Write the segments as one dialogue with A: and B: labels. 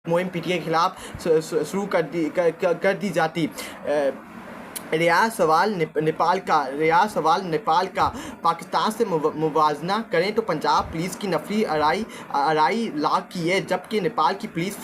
A: मुहिम पीटीआई के खिलाफ शुरू कर दी जाती। रियाज सवाल नेपाल का पाकिस्तान से मुवाजना करें तो पंजाब पुलिस की नफरी 2.5 लाख की है, जबकि नेपाल की पुलिस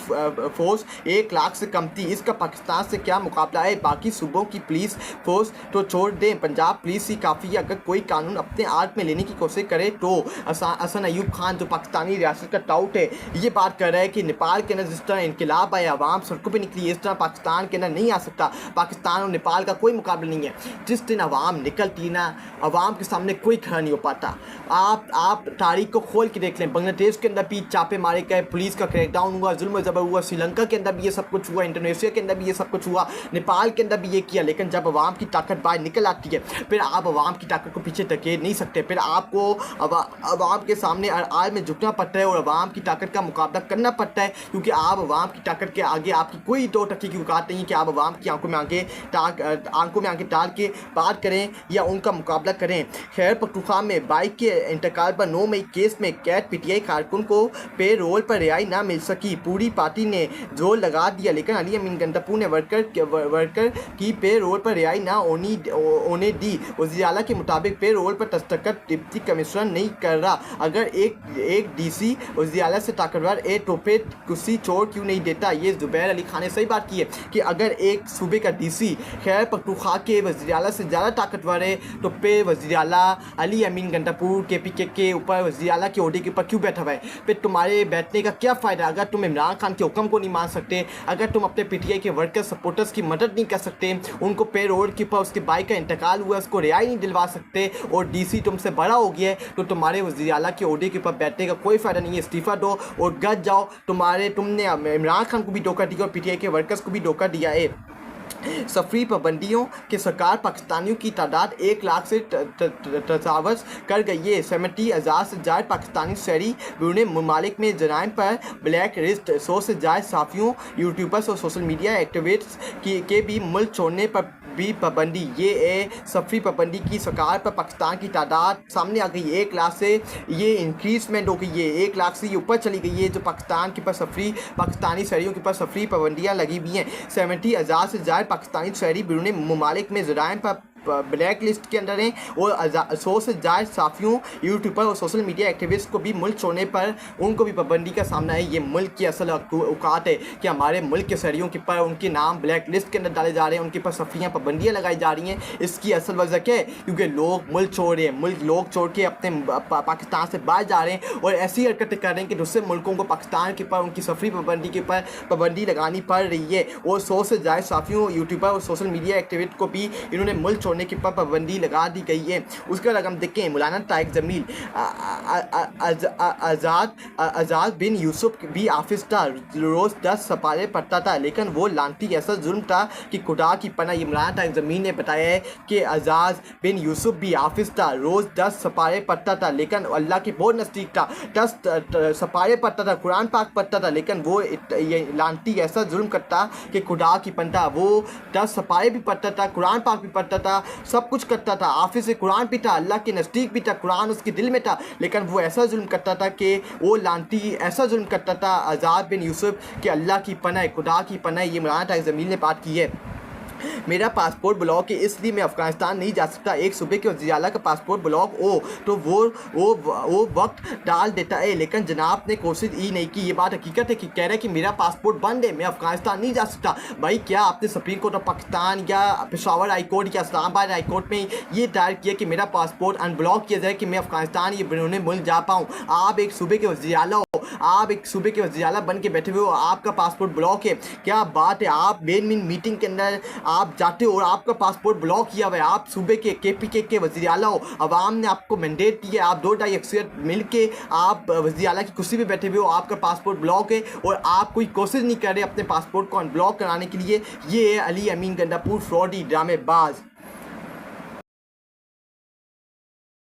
A: फोर्स 1 लाख से कम थी। इसका पाकिस्तान से क्या मुकाबला है? बाकी सूबों की पुलिस फोर्स तो छोड़ दें, पंजाब पुलिस ही काफ़ी है। अगर कोई कानून अपने हाथ में लेने की कोशिश करे तो हसन अयूब खान जो पाकिस्तानी रियासत का टाउट है ये बात कर रहा है कि नेपाल के अंदर जिस तरह इनकलाब आया, आवाम सड़कों पर निकली, इस तरह पाकिस्तान के अंदर नहीं आ सकता। पाकिस्तान और नेपाल का कोई मुकाबला नहीं है। जिस दिन आवाम निकलती ना, आवाम के सामने कोई खड़ा नहीं हो पाता। आप तारीख को खोल के देख लें, बांग्लादेश के अंदर भी चापे मारे गए, पुलिस का क्रैकडाउन हुआ, जुल्म जबर हुआ, श्रीलंका के अंदर भी ये सब कुछ हुआ, इंडोनेशिया के अंदर भी ये सब कुछ हुआ, नेपाल के अंदर भी ये किया। लेकिन जब आवाम की ताकत बाहर निकल आती है फिर आप आवाम की ताकत को पीछे धकेल नहीं सकते। फिर आपको आवाम के सामने आज में झुकना पड़ता है और आवाम की ताकत का मुकाबला करना पड़ता है, क्योंकि आप आवाम की ताकत के आगे आपकी कोई 2 टक्के की औकात नहीं है कि आप आवाम की आंखों में आगे डाल के बात करें या उनका मुकाबला करें। खैर पख्तूनख्वा में बाइक के इंतकाल पर 9 मई केस में कैद पीटीआई कारकुन को पे रोल पर रिहाई ना मिल सकी। पूरी पार्टी ने जोर लगा दिया, लेकिन अली अमीन गंडापुर ने वर्कर की पे रोल पर रिहाई ना होने दी। वज़ीर आला के मुताबिक पे रोल पर दस्तखत डिप्टी कमिश्नर नहीं कर रहा। अगर एक डीसी वज़ीर आला से ताकतवर तो फिर कुर्सी छोड़ क्यों नहीं देता? ये ज़ुबैर अली खान ने सही बात की है कि अगर एक सूबे का डीसी खैर पख्तूनख्वा के वज़ीर आला से ज़्यादा ताकतवर है तो पे वज़ीर आला अली अमीन गंडापुर KPK के ऊपर वज़ीर आला के ओहदे के ऊपर क्यों बैठा हुआ है? फिर तुम्हारे बैठने का क्या फ़ायदा अगर तुम इमरान खान के हुक्म को नहीं मान सकते, अगर तुम अपने पीटीआई के वर्कर्स सपोर्टर्स की मदद नहीं कर सकते, उनको पे रोड के ऊपर उसके भाई का इंतकाल हुआ उसको रिहाई नहीं दिलवा सकते और डीसी तुमसे बड़ा हो गया है, तो तुम्हारे वज़ीर आला के ओहदे के ऊपर बैठने का कोई फ़ायदा नहीं है। इस्तीफ़ा दो और गज जाओ। तुमने इमरान खान को भी धोखा दिया और पीटीआई के वर्कर्स को भी धोखा दिया है। सफरी पाबंदियों के सरकार पाकिस्तानियों की तादाद 1 लाख से तजावज़ कर गई है। 70,000 से ज़्यादा पाकिस्तानी शहरी बैरून ममालिक में जराइम पर ब्लैक लिस्ट, 100 से ज़्यादा सहाफ़ियों, यूट्यूबर्स और सोशल मीडिया एक्टिविस्ट्स के भी मुल्क छोड़ने पर भी पाबंदी। ये सफरी पाबंदी की सरकार पर पाकिस्तान की तादाद सामने आ गई। 1 लाख से ये इंक्रीजमेंट हो गई है, 1 लाख से ये ऊपर चली गई है जो पाकिस्तान के पास पाकिस्तानी शहरियों के पास सफरी पाबंदियाँ लगी हुई हैं। 70,000 से ज़्यादा पाकिस्तानी शहरी बैरून ममालिक में जराइम पर ब्लैक लिस्ट के अंदर हैं और 100 से ज़्यादा सहाफ़ियों, यूट्यूबर और सोशल मीडिया एक्टिविस्ट को भी मुल्क छोड़ने पर उनको भी पाबंदी का सामना है। ये मुल्क की असल औकात है कि हमारे मुल्क के शहरियों के पर उनके नाम ब्लैक लिस्ट के अंदर डाले जा रहे हैं, उनके पर सफ़ियाँ पाबंदियाँ लगाई जा रही हैं। इसकी असल वजह क्या है? क्योंकि लोग मुल्क छोड़ रहे हैं, लोग छोड़ के अपने पाकिस्तान से बाहर जा रहे हैं और ऐसी हरकतें कर रहे हैं कि दूसरे मुल्कों को पाकिस्तान के पर उनकी सफरी पाबंदी के ऊपर पाबंदी लगानी पड़ रही है। और 100 से ज़्यादा सहाफ़ियों, यूट्यूबर और सोशल मीडिया एक्टिविस्ट को भी इन्होंने मुल्क छोड़ने के पर पाबंदी लगा दी गई है। उसका रकम देखें, मौलाना तारिक जमील, आज़ाद बिन यूसुफ भी हाफिज था, रोज़ 10 सपारे पढ़ता था, लेकिन वो लानती ऐसा जुल्म था कि खुदा की पनाह। ये मौलाना तारिक जमील ने बताया है कि आज़ाद बिन यूसुफ भी हाफिज था, रोज़ 10 सपारे पढ़ता था, लेकिन अल्लाह के बहुत नज़दीक था। 10 सपारे पढ़ता था, कुरान पाक पढ़ता था, लेकिन वो ये लानती ऐसा जुल्म करता कि खुदा की पनाह। वो 10 सपारे भी पढ़ता था, कुरान पाक भी पढ़ता था, सब कुछ करता था, हाफिज़ कुरान भी था, अल्लाह के नज़दीक भी था, कुरान उसके दिल में था, लेकिन वो ऐसा जुल्म करता था कि वो लानती ऐसा जुल्म करता था आज़ाद बिन यूसुफ कि अल्लाह की पनाह, खुदा की पनाह। ये मौलाना तारिक जमील ने बात की है। मेरा पासपोर्ट ब्लॉक है इसलिए मैं अफ़गानिस्तान नहीं जा सकता। एक सूबे के वज़ीर आला का पासपोर्ट ब्लॉक हो तो वो वक्त डाल देता है, लेकिन जनाब ने कोशिश ही नहीं की। ये बात हकीकत है कि कह रहे हैं कि मेरा पासपोर्ट बंद है, मैं अफ़गानिस्तान नहीं जा सकता। भाई क्या आपने सुप्रीम कोर्ट ऑफ पाकिस्तान या पेशावर हाई कोर्ट या इस्लामाबाद हाई कोर्ट में ये दायर किया कि मेरा पासपोर्ट अनब्लॉक किया जाए कि मैं अफ़गानिस्तान ये बैरून मुल्क जा पाऊँ? आप एक सूबे के वज़ीर आला हो, आप एक सूबे के वज़ीर आला बन के बैठे हुए हो, आपका पासपोर्ट ब्लॉक है, क्या बात है? आप मेन मीटिंग के अंदर आप जाते हो और आपका पासपोर्ट ब्लॉक किया हुआ है। आप सूबे के KPK के वज़ीर आला हो, अवाम ने आपको मैंडेट दिया, आप 2-2.5 अक्सरियत मिल के आप वज़ीर आला की कुर्सी पे बैठे हुए हो, आपका पासपोर्ट ब्लॉक है और आप कोई कोशिश नहीं कर रहे अपने पासपोर्ट को अनब्लॉक कराने के लिए। ये है अली अमीन गंडापुर फ्रॉडी ड्रामेबाज।